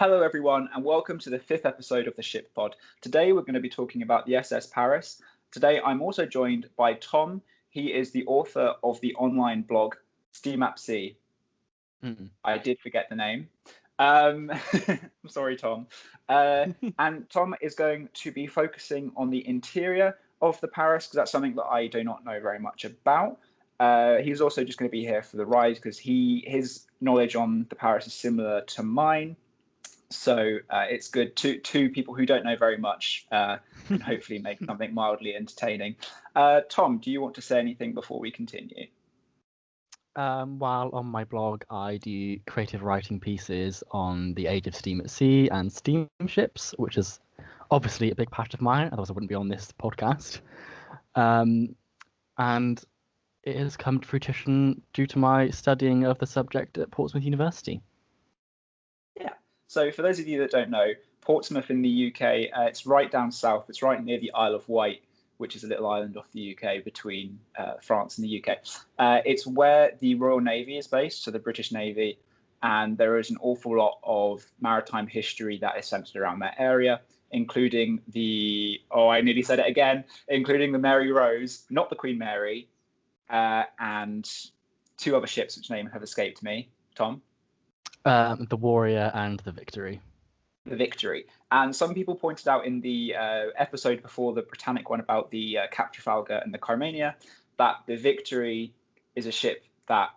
Hello, everyone, and welcome to the fifth episode of the Ship Pod. Today, we're going to be talking about the SS Paris. Today, I'm also joined by Tom. He is the author of the online blog Steam at Sea. I did forget the name. I'm sorry, Tom. And Tom is going to be focusing on the interior of the Paris, because that's something that I do not know very much about. He's also just going to be here for the ride because his knowledge on the Paris is similar to mine. So it's good. Two people who don't know very much can hopefully make something mildly entertaining. Tom, do you want to say anything before we continue? While on my blog, I do creative writing pieces on the age of steam at sea and steamships, which is obviously a big passion of mine, otherwise I wouldn't be on this podcast. And it has come to fruition due to my studying of the subject at Portsmouth University. Yeah. So for those of you that don't know, Portsmouth in the UK, it's right down south. It's right near the Isle of Wight, which is a little island off the UK between France and the UK. It's where the Royal Navy is based, so the British Navy, and there is an awful lot of maritime history that is centered around that area, including including the Mary Rose, not the Queen Mary, and two other ships which name have escaped me. Tom? The Warrior and the Victory. The Victory. And some people pointed out in the episode before the Britannic one about the Cap Trafalgar and the Carmania that the Victory is a ship that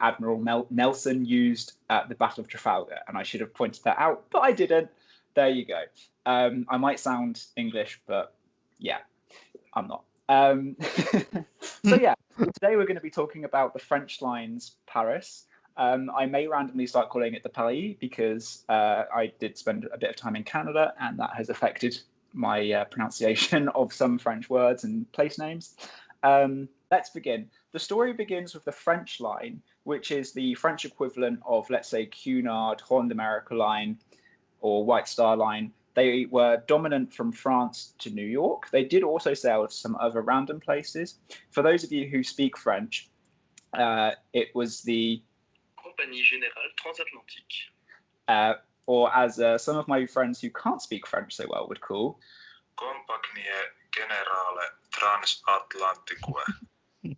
Admiral Nelson used at the Battle of Trafalgar, and I should have pointed that out, but I didn't. There you go. I might sound English, but yeah, I'm not. So yeah, today we're going to be talking about the French line's Paris. I may randomly start calling it the Paris because I did spend a bit of time in Canada, and that has affected my pronunciation of some French words and place names. Let's begin. The story begins with the French line, which is the French equivalent of, let's say, Cunard, Holland America Line, or White Star Line. They were dominant from France to New York. They did also sail to some other random places. For those of you who speak French, it was the Compagnie Générale Transatlantique. Or as some of my friends who can't speak French so well would call, Compagnie Générale Transatlantique.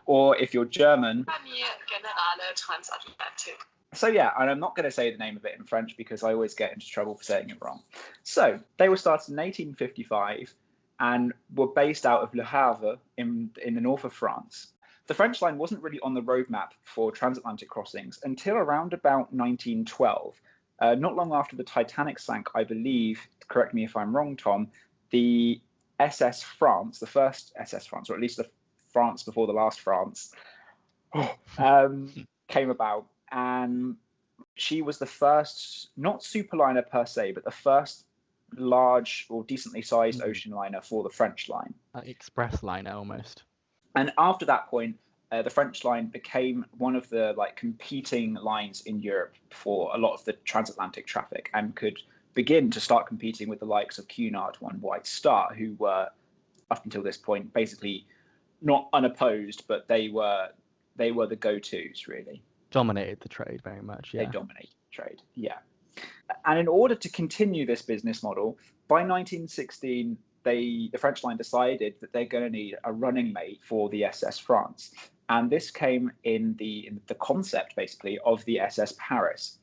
Or if you're German, Compagnie Générale Transatlantique. So yeah, and I'm not going to say the name of it in French because I always get into trouble for saying it wrong. So they were started in 1855 and were based out of Le Havre in the north of France. The French line wasn't really on the roadmap for transatlantic crossings until around about 1912. Not long after the Titanic sank, I believe, correct me if I'm wrong, Tom, the SS France, the first SS France, or at least the France before the last France, came about. And she was the first, not superliner per se, but the first large or decently sized ocean liner for the French line. Express liner almost. And after that point, the French line became one of the competing lines in Europe for a lot of the transatlantic traffic and could begin to start competing with the likes of Cunard and White Star, who were up until this point basically not unopposed, but they were the go-tos really. Dominated the trade very much, yeah. They dominated the trade, yeah. And in order to continue this business model, by 1916, the French line decided that they're going to need a running mate for the SS France. And this came in the concept, basically, of the SS Paris.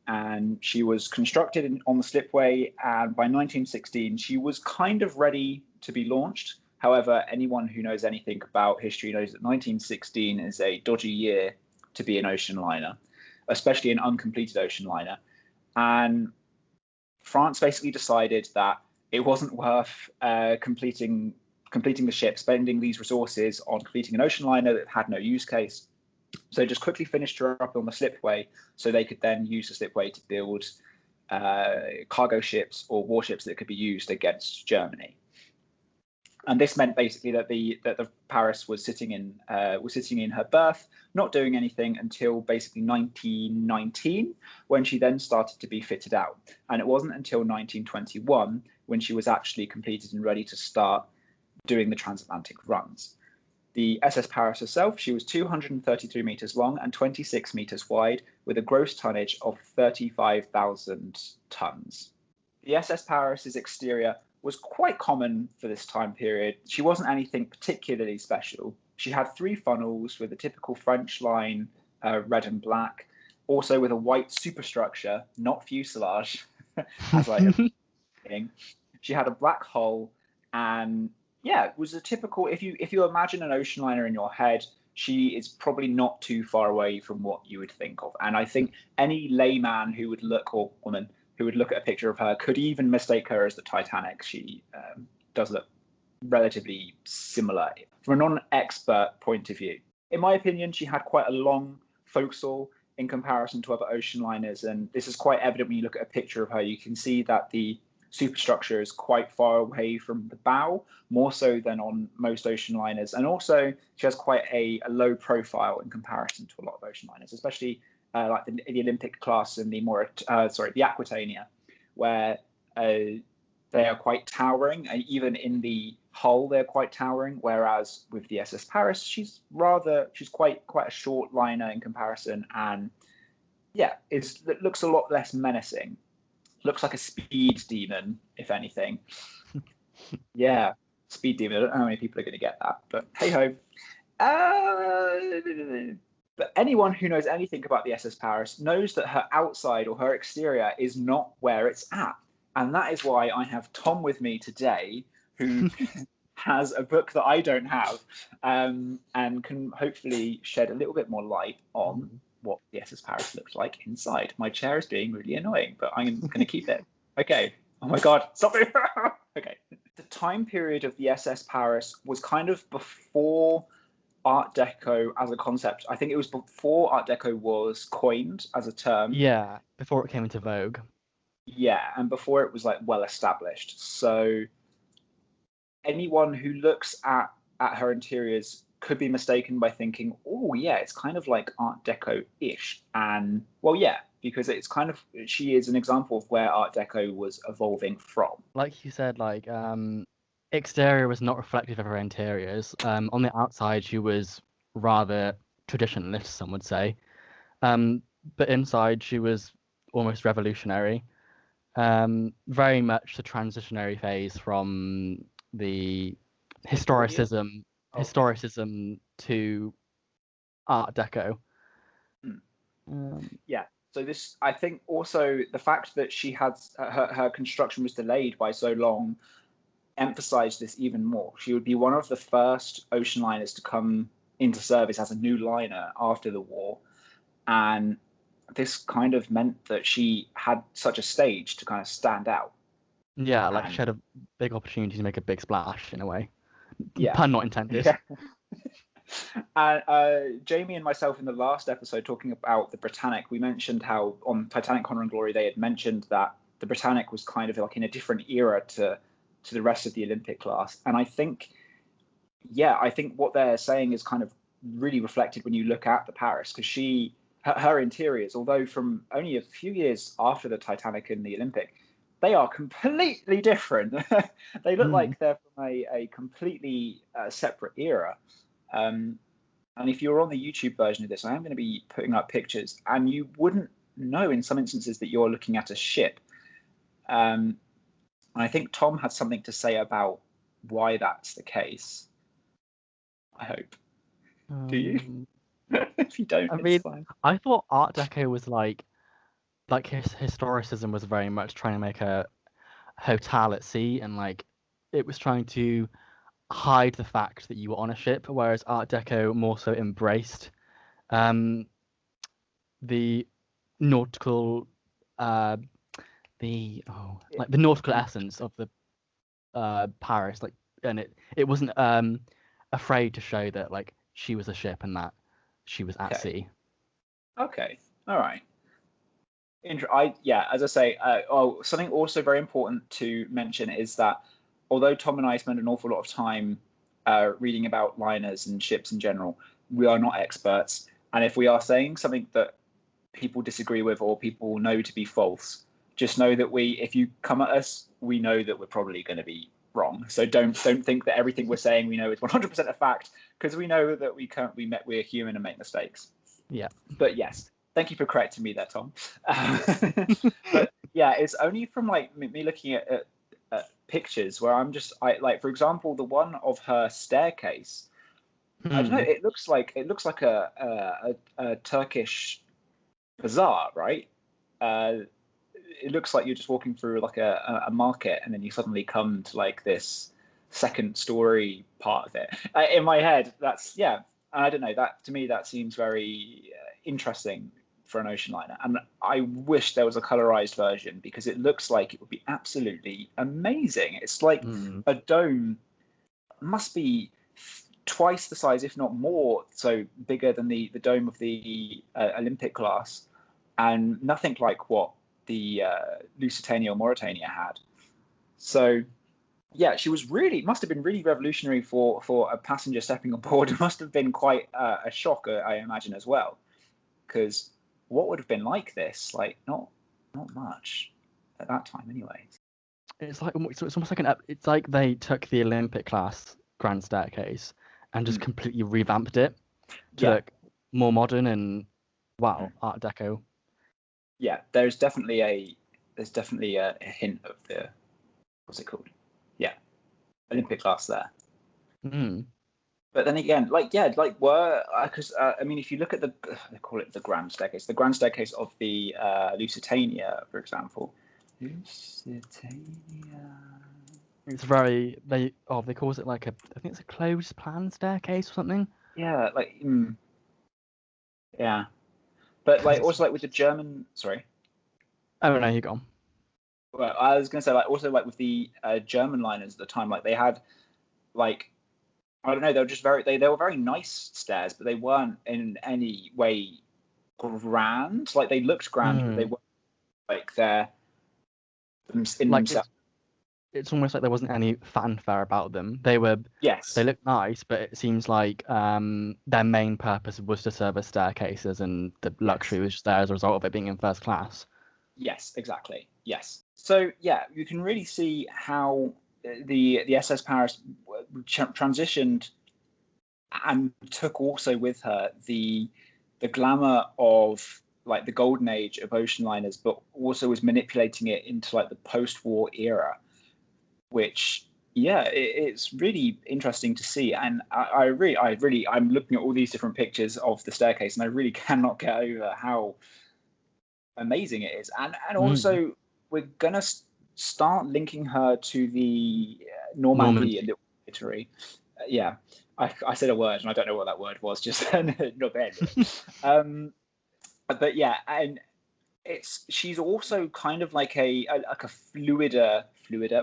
And she was constructed on the slipway, and by 1916, she was kind of ready to be launched. However, anyone who knows anything about history knows that 1916 is a dodgy year to be an ocean liner, especially an uncompleted ocean liner. And France basically decided that it wasn't worth completing the ship, spending these resources on completing an ocean liner that had no use case. So just quickly finished her up on the slipway so they could then use the slipway to build cargo ships or warships that could be used against Germany. And this meant basically that the Paris was sitting in her berth, not doing anything until basically 1919, when she then started to be fitted out. And it wasn't until 1921 when she was actually completed and ready to start doing the transatlantic runs. The SS Paris herself, she was 233 meters long and 26 meters wide, with a gross tonnage of 35,000 tons. The SS Paris's exterior was quite common for this time period. She wasn't anything particularly special. She had 3 funnels with a typical French line, red and black, also with a white superstructure, not fuselage, as I am saying. She had a black hull, and yeah, it was a typical. If you imagine an ocean liner in your head, she is probably not too far away from what you would think of. And I think any layman who would look, or woman who would look at a picture of her, could even mistake her as the Titanic. She does look relatively similar from a non-expert point of view. In my opinion, she had quite a long forecastle in comparison to other ocean liners, and this is quite evident when you look at a picture of her. You can see that the superstructure is quite far away from the bow, more so than on most ocean liners, and also she has quite a low profile in comparison to a lot of ocean liners, especially like the Olympic class and the Aquitania, where they are quite towering, and even in the hull they're quite towering. Whereas with the SS Paris, she's quite a short liner in comparison, and yeah, it looks a lot less menacing. Looks like a speed demon, if anything. Yeah, speed demon. I don't know how many people are going to get that, but hey ho. But anyone who knows anything about the SS Paris knows that her outside or her exterior is not where it's at. And that is why I have Tom with me today, who has a book that I don't have, and can hopefully shed a little bit more light on what the SS Paris looks like inside. My chair is being really annoying, but I'm going to keep it. Okay. Oh my God, stop it. Okay. The time period of the SS Paris was kind of before Art Deco as a concept. I think it was before Art Deco was coined as a term. Yeah, before it came into vogue. Yeah, and before it was like well established. So anyone who looks at her interiors could be mistaken by thinking, oh yeah, it's kind of like Art Deco-ish. And well, yeah, because it's kind of, she is an example of where Art Deco was evolving from. Like you said, like exterior was not reflective of her interiors. On the outside, she was rather traditionalist, some would say. But inside, she was almost revolutionary. Very much the transitionary phase from the historicism to Art Deco. Yeah. So this, I think, also the fact that she had her construction was delayed by so long emphasized this even more. She would be one of the first ocean liners to come into service as a new liner after the war, and this kind of meant that she had such a stage to kind of stand out. Yeah, like she had a big opportunity to make a big splash in a way. Yeah. Pun not intended. Yeah. Jamie and myself in the last episode talking about the Britannic, we mentioned how on Titanic Honor and Glory they had mentioned that the Britannic was kind of like in a different era to the rest of the Olympic class. And I think what they're saying is kind of really reflected when you look at the Paris, because her interiors, although from only a few years after the Titanic and the Olympic, they are completely different. They look like they're from a completely separate era. And if you're on the YouTube version of this, I am going to be putting up pictures, and you wouldn't know in some instances that you're looking at a ship. And I think Tom had something to say about why that's the case. I hope. Do you? If you don't, it's fine. I thought Art Deco was like his historicism was very much trying to make a hotel at sea, and like it was trying to hide the fact that you were on a ship, whereas Art Deco more so embraced the nautical the nautical essence of the Paris, like, and it wasn't afraid to show that like she was a ship and that she was at sea. Okay, all right. As I say, something also very important to mention is that although Tom and I spend an awful lot of time reading about liners and ships in general, we are not experts. And if we are saying something that people disagree with or people know to be false, just know that if you come at us, we know that we're probably going to be wrong. So don't think that everything we're saying we know is 100% a fact, because we know that we're human and make mistakes. Yeah. But yes, Thank you for correcting me there, Tom. But yeah, it's only from like me looking at pictures where I like, for example, the one of her staircase. I don't know. It looks like a Turkish bazaar, right? It looks like you're just walking through like a market, and then you suddenly come to like this second story part of it. In my head, that's I don't know. That to me, that seems very interesting for an ocean liner, and I wish there was a colorized version because it looks like it would be absolutely amazing. It's like a dome, must be twice the size, if not more, so bigger than the dome of the Olympic class, and nothing like what the Lusitania or Mauretania had. So yeah, she was must have been really revolutionary for a passenger stepping aboard. It must have been quite a shock, I imagine, as well, because what would have been like this? Like not much at that time, anyway. It's like it's almost like it's like they took the Olympic class grand staircase and just completely revamped it to look more modern and Art Deco. Yeah, there's definitely a hint of the, what's it called? Yeah, Olympic class there. But then again, because I mean, if you look at they call it the grand staircase of the Lusitania, for example. Lusitania. It's very they call it like I think it's a closed plan staircase or something. Yeah, like yeah, but like also like with the German. Sorry. Oh no, you go on. Well, I was gonna say like also like with the German liners at the time, like they had like, I don't know, they were just they were very nice stairs, but they weren't in any way grand. Like they looked grand, but they weren't like they're in themselves. It's almost like there wasn't any fanfare about them. They looked nice, but it seems like their main purpose was to serve as staircases, and the luxury was just there as a result of it being in first class. Yes, exactly. Yes. So yeah, you can really see how the SS Paris transitioned and took also with her the glamour of like the golden age of ocean liners, but also was manipulating it into like the post-war era, which it's really interesting to see. And I'm looking at all these different pictures of the staircase, and I really cannot get over how amazing it is. And also we're gonna start linking her to the Normandy and the Italy. I said a word and I don't know what that word was, just not bad. But yeah, and she's also kind of like a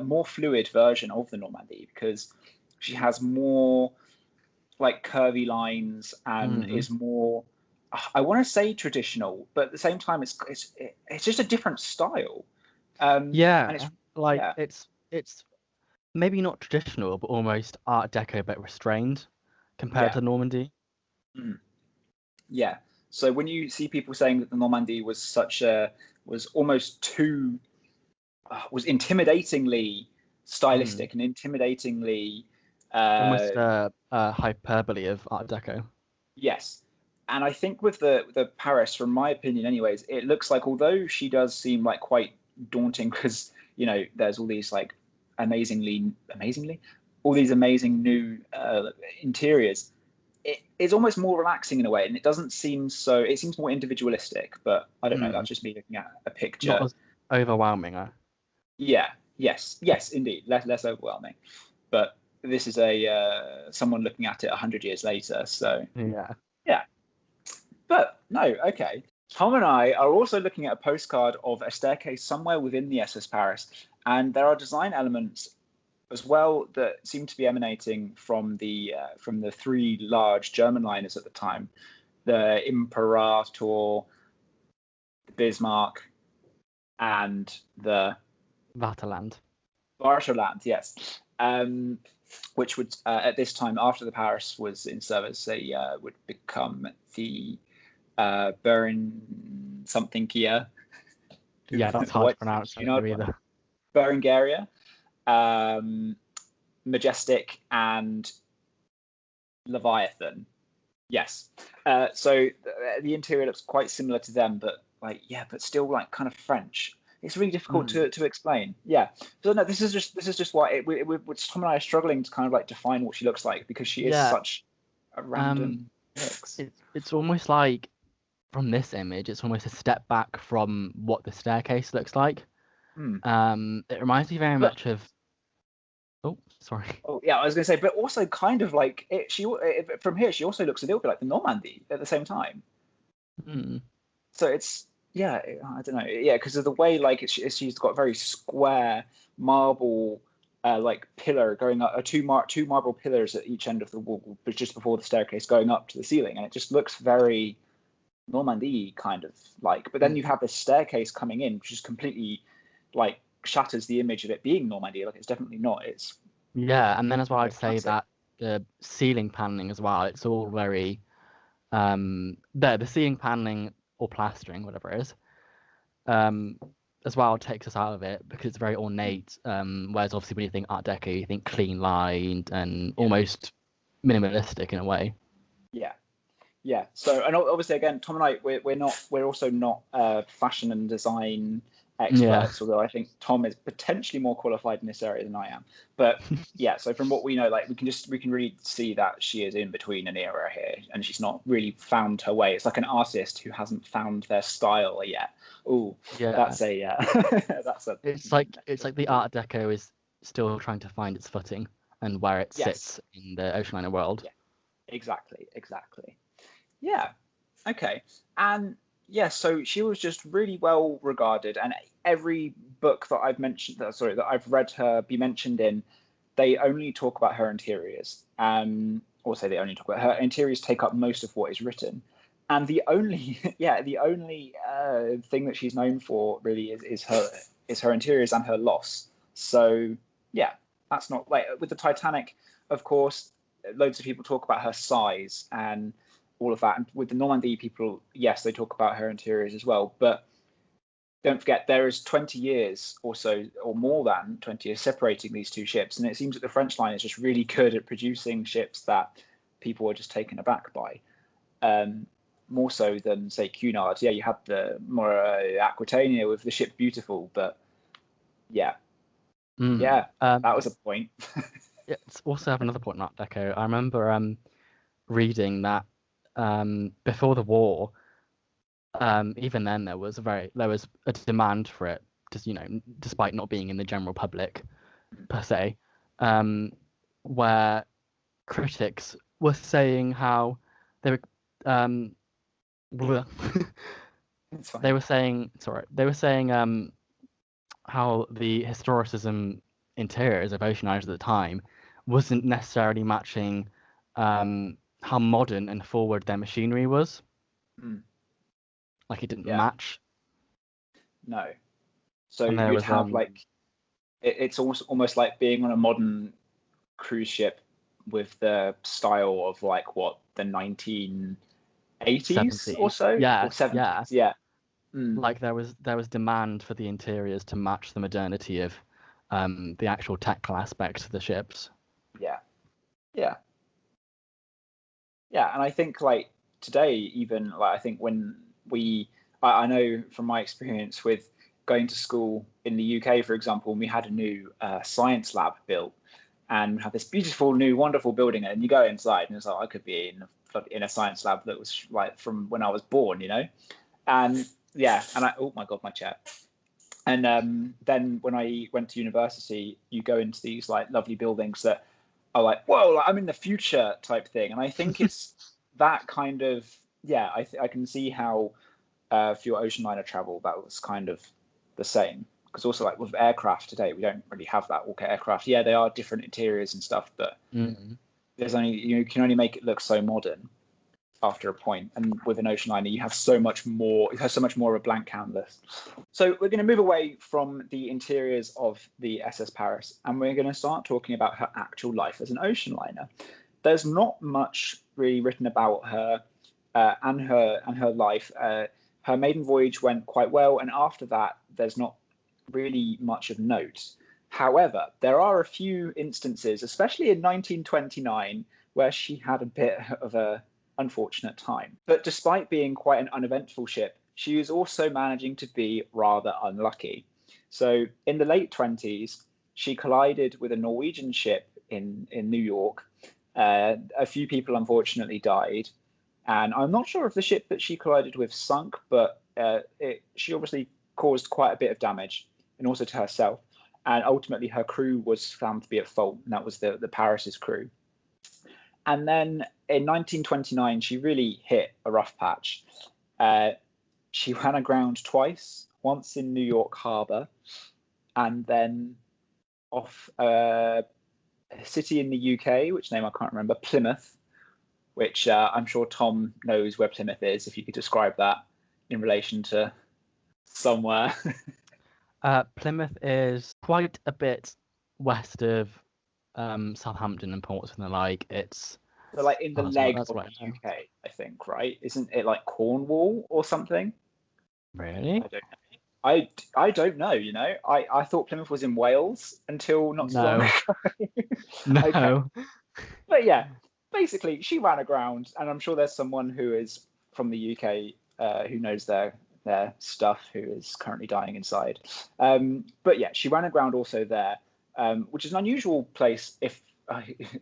more fluid version of the Normandy, because she has more like curvy lines and is more, I want to say traditional, but at the same time it's just a different style. It's maybe not traditional, but almost Art Deco, but restrained compared to Normandy. Yeah. So when you see people saying that the Normandy was was intimidatingly stylistic and intimidatingly almost hyperbole of Art Deco. Yes. And I think with the Paris, from my opinion anyways, it looks like, although she does seem like quite daunting, because there's all these like amazing new interiors, it's almost more relaxing in a way, and it doesn't seem so. It seems more individualistic, but I don't know. That's just me looking at a picture. Not as overwhelming. Yes, indeed, less overwhelming. But this is someone looking at it 100 years later. So yeah. But no, okay. Tom and I are also looking at a postcard of a staircase somewhere within the SS Paris, and there are design elements as well that seem to be emanating from the three large German liners at the time, the Imperator, the Bismarck, and the Vaterland, yes, which would at this time, after the Paris was in service, they would become the Bering something Kia. Yeah, that's hard to pronounce. Berengaria, Majestic, and Leviathan. Yes. So the interior looks quite similar to them, but but still like kind of French. It's really difficult to explain. Yeah. So no, this is just why Tom and I are struggling to kind of like define what she looks like, because she is such a random mix. It's almost like, from this image, it's almost a step back from what the staircase looks like. It reminds me very much of. Oh, sorry. Oh yeah, I was going to say, but also kind of like from here, she also looks a little bit like the Normandy at the same time. So it's I don't know, because of the way like she's got very square marble like pillar going up, two marble pillars at each end of the wall, but just before the staircase going up to the ceiling, and it just looks very Normandy kind of like. But then you have this staircase coming in, which is completely like shatters the image of it being Normandy. Like, it's definitely not. It's and then as well, I'd say that the ceiling paneling as well, it's all very the ceiling paneling or plastering, whatever it is, as well takes us out of it, because it's very ornate, whereas obviously when you think Art Deco, you think clean lined and almost minimalistic in a way. So, and obviously again, Tom and I, we're also not fashion and design experts, although I think Tom is potentially more qualified in this area than I am. But so from what we know, like we can really see that she is in between an era here, and she's not really found her way. It's like an artist who hasn't found their style yet. That's a it's like the Art Deco is still trying to find its footing and where it sits in the ocean liner world. Exactly. Okay. And so she was just really well regarded, and every book that I've mentioned, that I've read her be mentioned in, they only talk about her interiors. Or say they only talk about her interiors, take up most of what is written. And the only thing that she's known for really is her interiors and her loss. So that's not like with the Titanic, of course, loads of people talk about her size and all of that. And with the Normandy people, yes, they talk about her interiors as well. But don't forget, there is 20 years or so, or more than 20 years, separating these two ships. And it seems that the French line is just really good at producing ships that people are just taken aback by. More so than, say, Cunard. You had the more Aquitania with the ship Beautiful, but that was a point. It's also have another point in Art Deco. I remember reading that before the war, even then there was a demand for it, just despite not being in the general public per se, where critics were saying how they were they were saying how the historicism interiors of ocean liners at the time wasn't necessarily matching how modern and forward their machinery was. Like, it didn't match. No. So you'd have it's almost like being on a modern cruise ship with the style of the 1980s 70s. Or so, or 70s. Like there was demand for the interiors to match the modernity of the actual technical aspects of the ships. And I think today, even I think when I know from my experience with going to school in the UK, for example, when we had a new science lab built, and we had this beautiful new wonderful building, and you go inside and it's like, I could be in a science lab that was from when I was born, and and oh my god, my chair. And then when I went to university, you go into these lovely buildings that are whoa, I'm in the future type thing. And I think it's that kind of I can see how for your ocean liner travel that was kind of the same, because also with aircraft today, we don't really have that. Aircraft, they are different interiors and stuff, but there's only you can only make it look so modern after a point. And with an ocean liner, you have so much more. It has so much more of a blank canvas. So we're going to move away from the interiors of the SS Paris, and we're going to start talking about her actual life as an ocean liner. There's not much really written about her and her life. Her maiden voyage went quite well, and after that, there's not really much of note. However, there are a few instances, especially in 1929, where she had a bit of a unfortunate time. But despite being quite an uneventful ship, she was also managing to be rather unlucky. So in the late 20s, she collided with a Norwegian ship in New York. A few people unfortunately died. And I'm not sure if the ship that she collided with sunk, but she obviously caused quite a bit of damage, and also to herself. And ultimately, her crew was found to be at fault, and that was the Paris's crew. And then in 1929, she really hit a rough patch. She ran aground twice, once in New York Harbor, and then off a city in the UK, which name I can't remember, Plymouth, which I'm sure Tom knows where Plymouth is, if you could describe that in relation to somewhere. Plymouth is quite a bit west of Southampton and Portsmouth and the like. It's so like in the leg of the UK, I think, right? Isn't it like Cornwall or something? Really? I don't know. I don't know, you know. I thought Plymouth was in Wales until not so long ago. No. Okay. But yeah, basically she ran aground, and I'm sure there's someone who is from the UK who knows their stuff, who is currently dying inside. But yeah, she ran aground also there, which is an unusual place if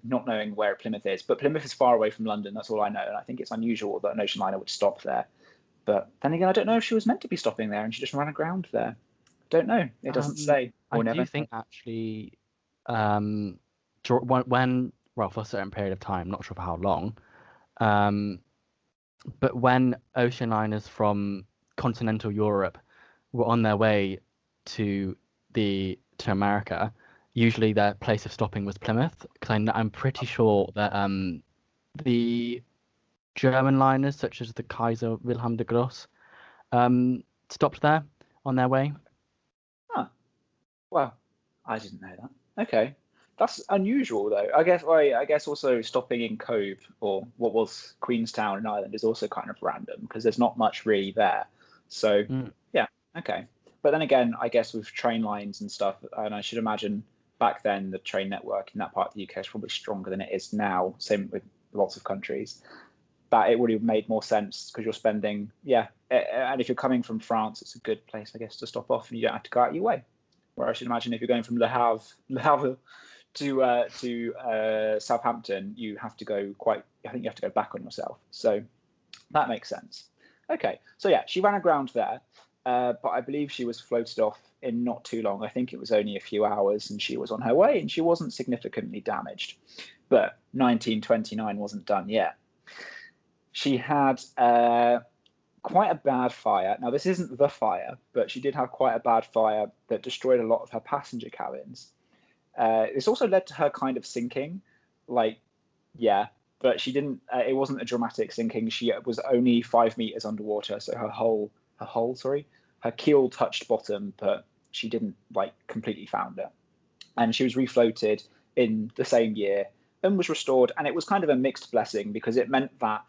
not knowing where Plymouth is. But Plymouth is far away from London, that's all I know, and I think it's unusual that an ocean liner would stop there. But then again, I don't know if she was meant to be stopping there and she just ran aground there. Don't know. It doesn't say. I do think actually, when for a certain period of time, not sure for how long, but when ocean liners from continental Europe were on their way to America, usually their place of stopping was Plymouth, because I'm pretty sure that the German liners such as the Kaiser Wilhelm der Grosse stopped there on their way. Well, I didn't know that. Okay, that's unusual though. I guess also stopping in Cove, or what was Queenstown in Ireland, is also kind of random because there's not much really there. So yeah, okay. But then again, I guess with train lines and stuff, and I should imagine back then the train network in that part of the UK is probably stronger than it is now. Same with lots of countries. That it would have made more sense because you're spending, and if you're coming from France, it's a good place, I guess, to stop off, and you don't have to go out your way. Where I should imagine if you're going from Le Havre to Southampton, you have to go I think you have to go back on yourself. So that makes sense. Okay, so yeah, she ran aground there, but I believe she was floated off in not too long. I think it was only a few hours, and she was on her way, and she wasn't significantly damaged. But 1929 wasn't done yet. She had quite a bad fire. Now, this isn't the fire, but she did have quite a bad fire that destroyed a lot of her passenger cabins. This also led to her kind of sinking. But she didn't. It wasn't a dramatic sinking. She was only 5 meters underwater, so her keel touched bottom, but she didn't completely founder. And she was refloated in the same year and was restored. And it was kind of a mixed blessing because it meant that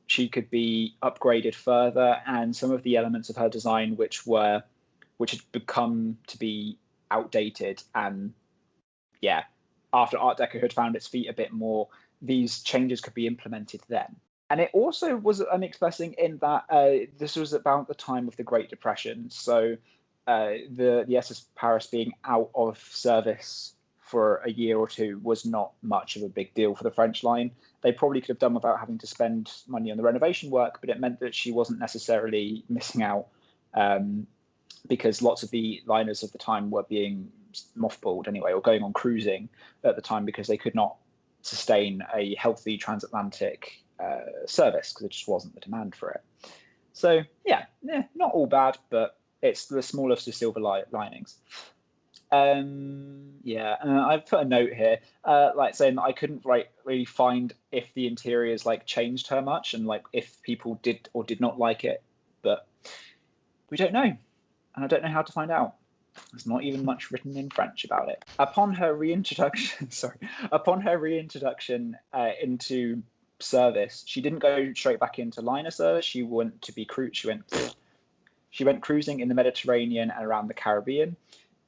she could be upgraded further, and some of the elements of her design which had become to be outdated, and after Art Deco had found its feet a bit more, these changes could be implemented then. And it also was a mixed blessing in that this was about the time of the Great Depression, so the SS Paris being out of service for a year or two was not much of a big deal for the French line. They probably could have done without having to spend money on the renovation work, but it meant that she wasn't necessarily missing out because lots of the liners of the time were being mothballed anyway, or going on cruising at the time because they could not sustain a healthy transatlantic service because it just wasn't the demand for it. So not all bad, but it's the smallest of silver linings. I've put a note here, saying that I couldn't really find if the interiors changed her much and if people did or did not like it, but we don't know, and I don't know how to find out. There's not even much written in French about it. Upon her reintroduction into service, she didn't go straight back into liner service. She went to be She went cruising in the Mediterranean and around the Caribbean.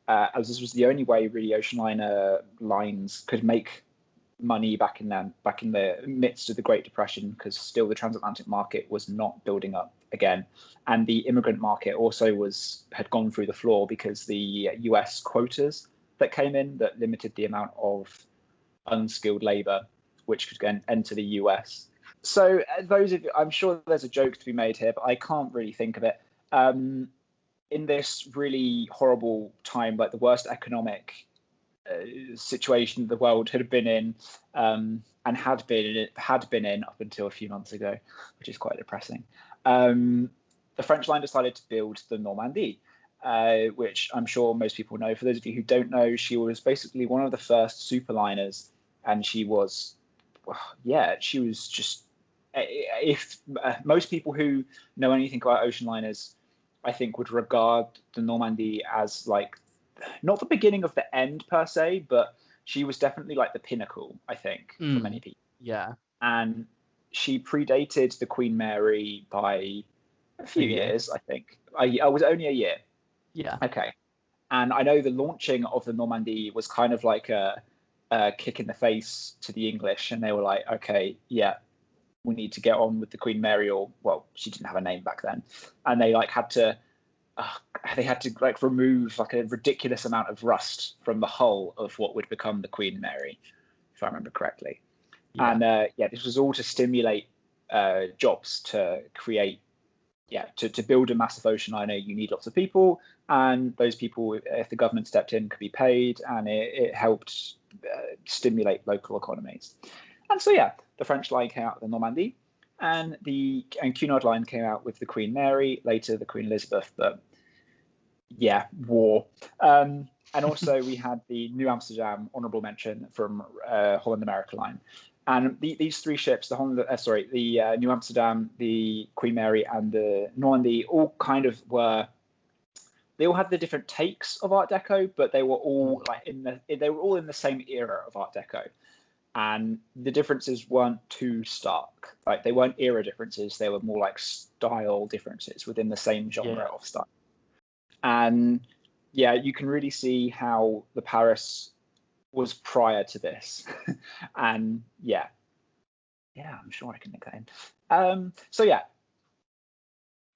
As this was the only way really ocean liner lines could make money back in the midst of the Great Depression, because still the transatlantic market was not building up again, and the immigrant market also had gone through the floor because the US quotas that came in that limited the amount of unskilled labor which could enter the US. So those of you, I'm sure there's a joke to be made here, but I can't really think of it. In this really horrible time, like the worst economic situation the world had been in, and had been in up until a few months ago, which is quite depressing. The French line decided to build the Normandie, which I'm sure most people know. For those of you who don't know, she was basically one of the first superliners, and she was just, if most people who know anything about ocean liners, I think, would regard the Normandie as like not the beginning of the end per se, but she was definitely like the pinnacle, I think, for many people. Yeah. And she predated the Queen Mary by a few years, I think. I was only a year. Yeah. Okay. And I know the launching of the Normandie was kind of like a kick in the face to the English, and they were like, okay, yeah, we need to get on with the Queen Mary, or, well, she didn't have a name back then, and they had to remove like a ridiculous amount of rust from the hull of what would become the Queen Mary, if I remember correctly. Yeah. And this was all to stimulate jobs, to create, to build a massive ocean liner. You need lots of people, and those people, if the government stepped in, could be paid, and it helped stimulate local economies. And so the French line came out with the Normandie, and Cunard line came out with the Queen Mary, later the Queen Elizabeth, but war. And also we had the New Amsterdam, honourable mention, from Holland America line. And these three ships, the New Amsterdam, the Queen Mary, and the Normandie, all kind of they all had the different takes of Art Deco, but they were all in the same era of Art Deco. And the differences weren't too stark. Like, they weren't era differences, they were more like style differences within the same genre of style. And you can really see how the Paris was prior to this. And I'm sure I can make that in.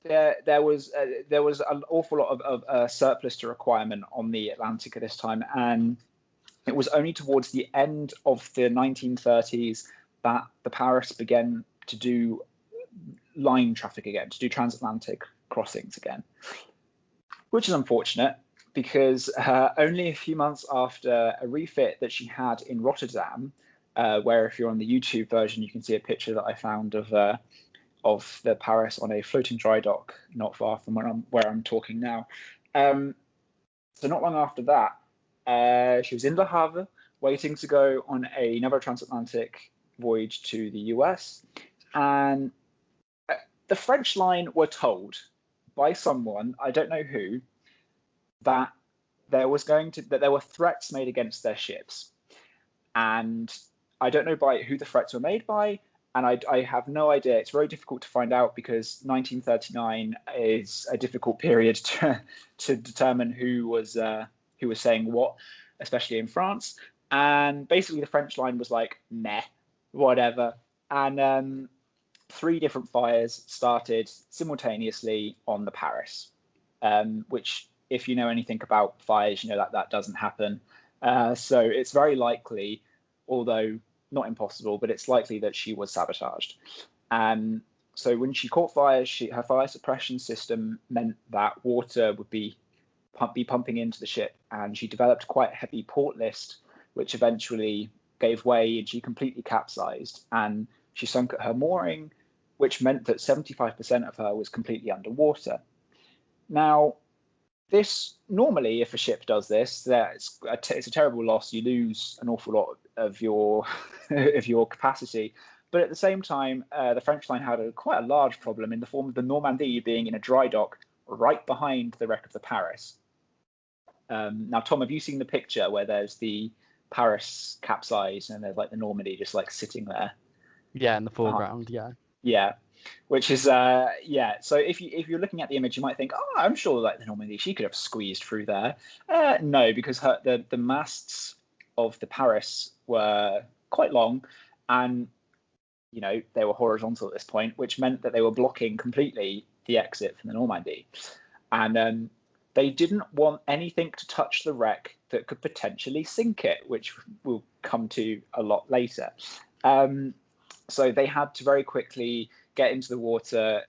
There was an awful lot of surplus to requirement on the Atlantic at this time, and it was only towards the end of the 1930s that the Paris began to do line traffic again, to do transatlantic crossings again, which is unfortunate, because only a few months after a refit that she had in Rotterdam, where, if you're on the YouTube version, you can see a picture that I found of the Paris on a floating dry dock not far from where I'm talking now. So not long after that, she was in Le Havre, waiting to go on another transatlantic voyage to the US, and the French line were told by someone, I don't know who, that there were threats made against their ships, and I don't know by who the threats were made by, and I have no idea. It's very difficult to find out, because 1939 is a difficult period to determine who was saying what, especially in France. And basically the French line was like, meh, whatever. And 3 different fires started simultaneously on the Paris, which, if you know anything about fires, you know that doesn't happen. So it's very likely, although not impossible, but it's likely that she was sabotaged. So when she caught fire, her fire suppression system meant that water would be pumping into the ship, and she developed quite a heavy port list, which eventually gave way, and she completely capsized, and she sunk at her mooring, which meant that 75% of her was completely underwater. Now, this, normally, if a ship does this, it's a terrible loss. You lose an awful lot of your capacity. But at the same time, the French line had quite a large problem in the form of the Normandie being in a dry dock right behind the wreck of the Paris. Now, Tom, have you seen the picture where there's the Paris capsized and there's like the Normandy just like sitting there? Yeah, in the foreground. Yeah. Which is so if you're looking at the image, you might think, oh, I'm sure like the Normandy, she could have squeezed through there. No, because the masts of the Paris were quite long, and they were horizontal at this point, which meant that they were blocking completely the exit from the Normandy, and they didn't want anything to touch the wreck that could potentially sink it, which we'll come to a lot later. So they had to very quickly get into the water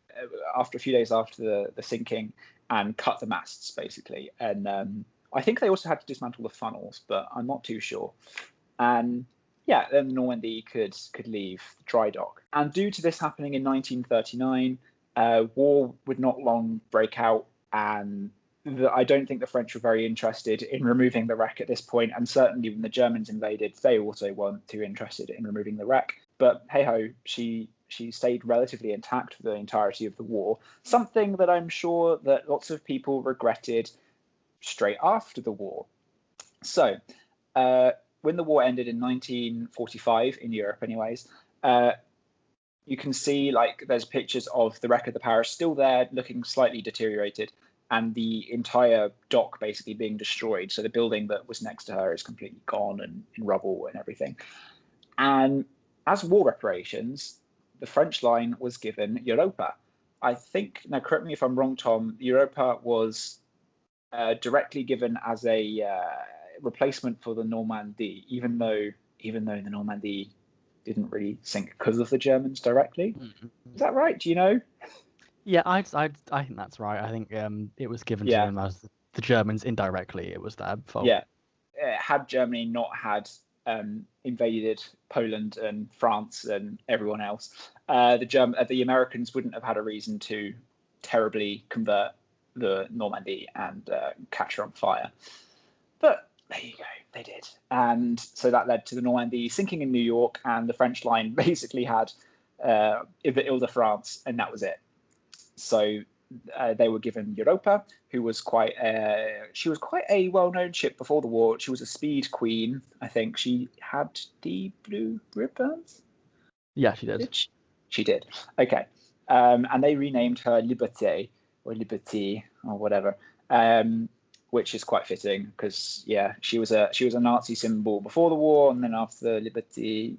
after a few days after the sinking and cut the masts, basically. And I think they also had to dismantle the funnels, but I'm not too sure. And then the Normandy could leave the dry dock. And due to this happening in 1939, war would not long break out, and I don't think the French were very interested in removing the wreck at this point, and certainly when the Germans invaded, they also weren't too interested in removing the wreck. But hey-ho, she stayed relatively intact for the entirety of the war, something that I'm sure that lots of people regretted straight after the war. So when the war ended in 1945, in Europe anyways, you can see there's pictures of the wreck of the Paris still there, looking slightly deteriorated, and the entire dock basically being destroyed. So the building that was next to her is completely gone and in rubble and everything. And as war reparations, the French line was given Europa. I think, now correct me if I'm wrong, Tom, Europa was directly given as a replacement for the Normandy, even though the Normandy didn't really sink because of the Germans directly. Mm-hmm. Is that right? Do you know? Yeah, I think that's right. I think it was given to them as the Germans indirectly. It was their fault. Yeah. Had Germany not had invaded Poland and France and everyone else, the Americans wouldn't have had a reason to terribly convert the Normandy and catch her on fire. But there you go, they did. And so that led to the Normandy sinking in New York, and the French line basically had the Ile-de-France, and that was it. So they were given Europa, who was quite a well-known ship before the war. She was a speed queen, I think. She had the blue ribbons. Yeah, she did. She did. Okay, and they renamed her Liberté or Liberty or whatever, which is quite fitting because she was a Nazi symbol before the war, and then after Liberty,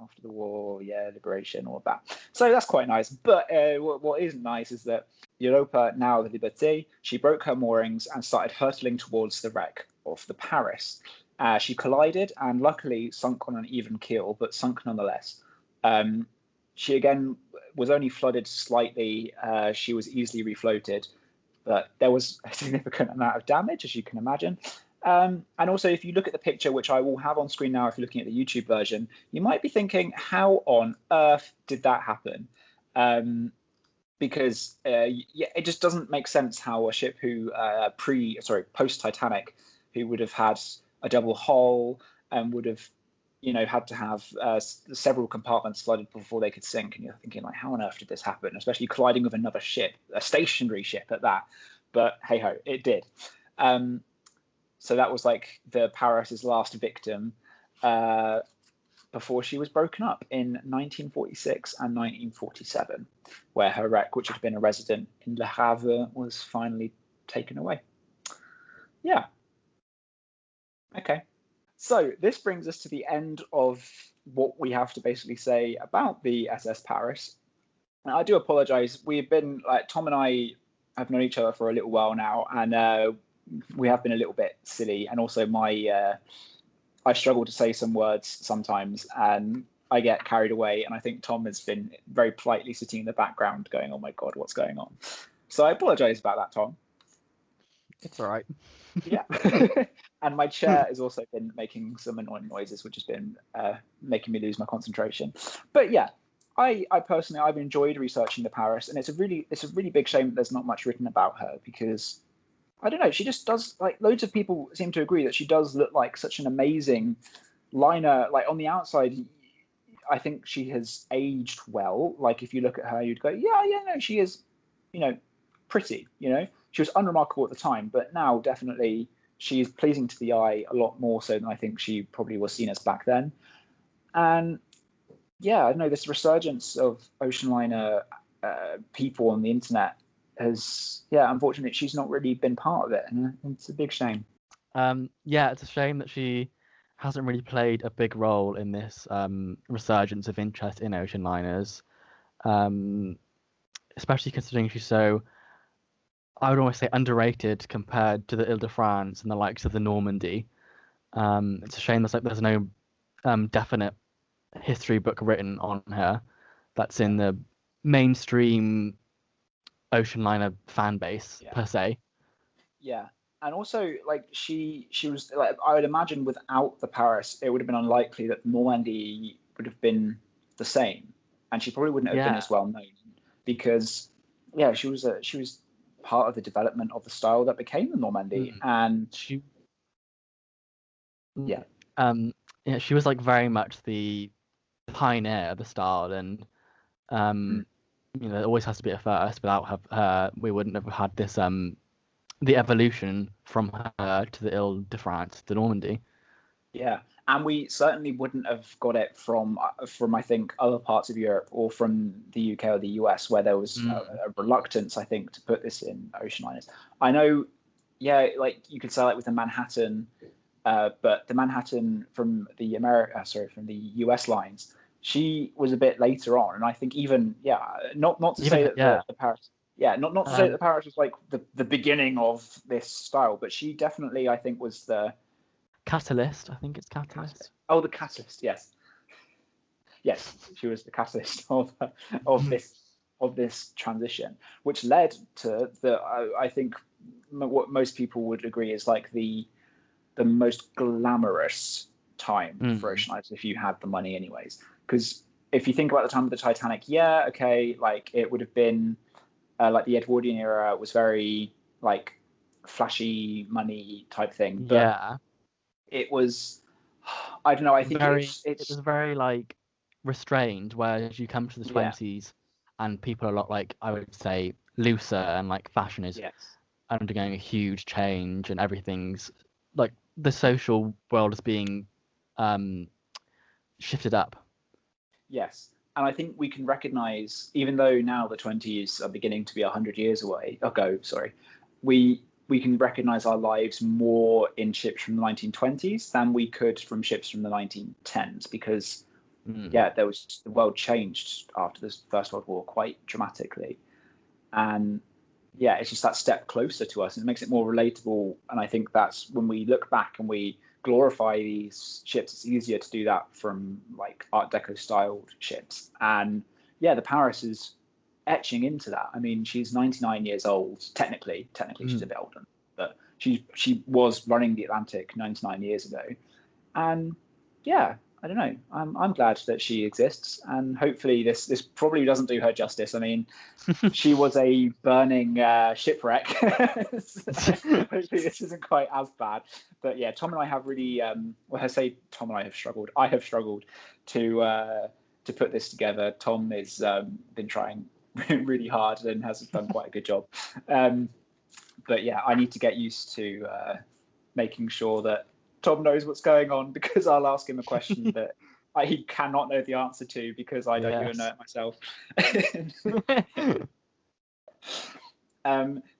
after the war, liberation, all of that. So that's quite nice. But what isn't nice is that Europa, now the Liberté, she broke her moorings and started hurtling towards the wreck of the Paris. She collided and luckily sunk on an even keel, but sunk nonetheless. She again was only flooded slightly. She was easily refloated, but there was a significant amount of damage, as you can imagine. And also, if you look at the picture, which I will have on screen now if you're looking at the YouTube version, you might be thinking, how on earth did that happen? Because it just doesn't make sense how a ship who post-Titanic, who would have had a double hull and would have had to have several compartments flooded before they could sink. And you're thinking, how on earth did this happen? Especially colliding with another ship, a stationary ship at that. But hey-ho, it did. So that was the Paris's last victim before she was broken up in 1946 and 1947, where her wreck, which had been a resident in Le Havre, was finally taken away. Yeah. Okay. So this brings us to the end of what we have to basically say about the SS Paris. And I do apologize. We've been, Tom and I have known each other for a little while now, and we have been a little bit silly, and also I struggle to say some words sometimes and I get carried away, and I think Tom has been very politely sitting in the background going, oh my god, what's going on? So I apologize about that, Tom. It's all right. Yeah. And my chair has also been making some annoying noises, which has been making me lose my concentration. But yeah, I personally, I've enjoyed researching the Paris, and it's a really big shame that there's not much written about her, because I don't know, she just does, loads of people seem to agree that she does look like such an amazing liner. On the outside, I think she has aged well. If you look at her, you'd go, no, she is, pretty, She was unremarkable at the time, but now definitely she is pleasing to the eye a lot more so than I think she probably was seen as back then. And yeah, I don't know, this resurgence of ocean liner people on the internet has, unfortunately, she's not really been part of it, and it's a big shame. It's a shame that she hasn't really played a big role in this resurgence of interest in ocean liners, especially considering she's so, I would almost say, underrated compared to the Ile-de-France and the likes of the Normandy. It's a shame there's no definite history book written on her that's in the mainstream ocean liner fan base per se. Yeah. And also, like, she was, like, I would imagine without the Paris, it would have been unlikely that Normandy would have been the same, and she probably wouldn't have been as well known because, she was part of the development of the style that became the Normandy, and she was like very much the pioneer of the style, and there always has to be a first. Without her, we wouldn't have had this the evolution from her to the Ile-de-France, the Normandy. Yeah, and we certainly wouldn't have got it from I think other parts of Europe or from the UK or the US, where there was a reluctance, I think, to put this in ocean liners. I know, like you could say, like with the Manhattan, but the Manhattan from the from the US lines, she was a bit later on, and I think even not to say that the Paris. Yeah, not to say that the Paris was like the beginning of this style, but she definitely, I think, was the catalyst. I think it's catalyst. Oh, the catalyst. Yes, she was the catalyst of this transition, which led to I think what most people would agree is like the most glamorous time for ocean liners if you had the money, anyways. Because if you think about the time of the Titanic, like it would have been. Like the Edwardian era was very like flashy money type thing, but it was, I don't know. I think it was very like restrained. Whereas you come to the 20s, and people are a lot, like, I would say, looser, and like fashion is undergoing a huge change, and everything's like the social world is being shifted up. Yes. And I think we can recognize, even though now the 20s are beginning to be 100 years ago, we can recognize our lives more in ships from the 1920s than we could from ships from the 1910s, because the world changed after the First World War quite dramatically, and it's just that step closer to us, and it makes it more relatable. And I think that's when we look back and we glorify these ships, it's easier to do that from like Art Deco styled ships. And the Paris is etching into that. I mean, she's 99 years old. Technically she's a bit older, but she was running the Atlantic 99 years ago. And I don't know. I'm glad that she exists, and hopefully this probably doesn't do her justice. I mean, she was a burning shipwreck. Hopefully this isn't quite as bad. But Tom and I have really, I say Tom and I have struggled. I have struggled to put this together. Tom has been trying really hard and has done quite a good job. But I need to get used to making sure that Tom knows what's going on, because I'll ask him a question that he cannot know the answer to, because I don't even know it myself.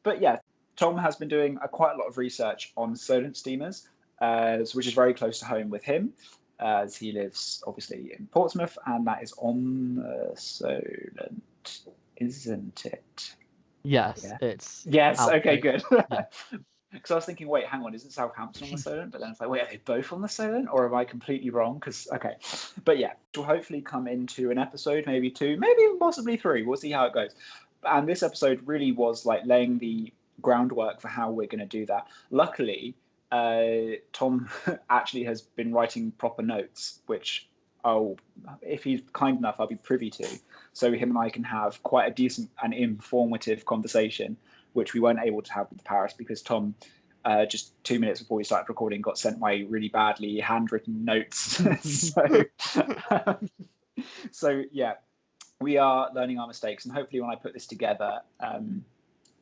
But Tom has been doing quite a lot of research on Solent steamers, which is very close to home with him, as he lives obviously in Portsmouth, and that is on Solent, isn't it? Yes, it's. Yes, okay, good. Because I was thinking, wait, hang on, isn't Southampton on the Solent? But then it's like, wait, are they both on the Solent, or am I completely wrong? But we'll hopefully come into an episode, maybe 2, maybe possibly 3. We'll see how it goes. And this episode really was like laying the groundwork for how we're going to do that. Luckily, Tom actually has been writing proper notes, which, if he's kind enough, I'll be privy to. So him and I can have quite a decent and informative conversation, which we weren't able to have with Paris, because Tom, just 2 minutes before we started recording, got sent my really badly handwritten notes. So we are learning our mistakes, and hopefully when I put this together,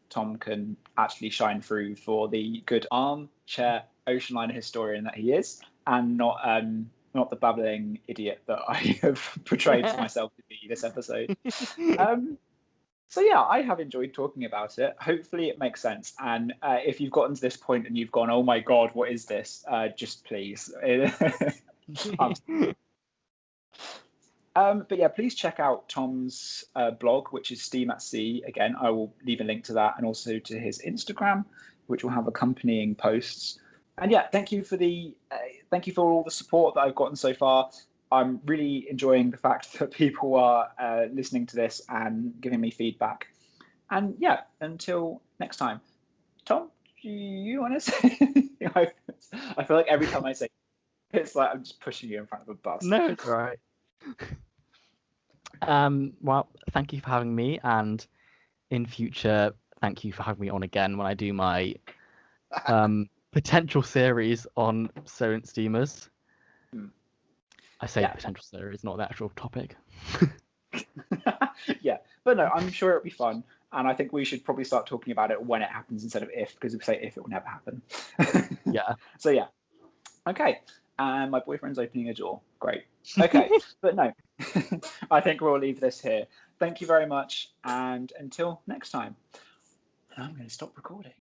Tom can actually shine through for the good armchair ocean liner historian that he is, and not the babbling idiot that I have portrayed to myself to be this episode. So yeah, I have enjoyed talking about it. Hopefully it makes sense. And if you've gotten to this point and you've gone, oh my God, what is this? Just please. But yeah, please check out Tom's blog, which is Steam at Sea. Again, I will leave a link to that and also to his Instagram, which will have accompanying posts. And yeah, thank you for all the support that I've gotten so far. I'm really enjoying the fact that people are listening to this and giving me feedback. And yeah, until next time. Tom, do you want to say? I feel like every time I say it's like I'm just pushing you in front of a bus. No, it's all right. Well, thank you for having me, and in future, thank you for having me on again when I do my potential series on Solent steamers. I say potential series, not the actual topic. Yeah, but no, I'm sure it'll be fun, and I think we should probably start talking about it when it happens instead of if, because if we say if, it will never happen. Yeah. So yeah. Okay. And my boyfriend's opening a door. Great. Okay. But no, I think we'll leave this here. Thank you very much. And until next time, I'm going to stop recording.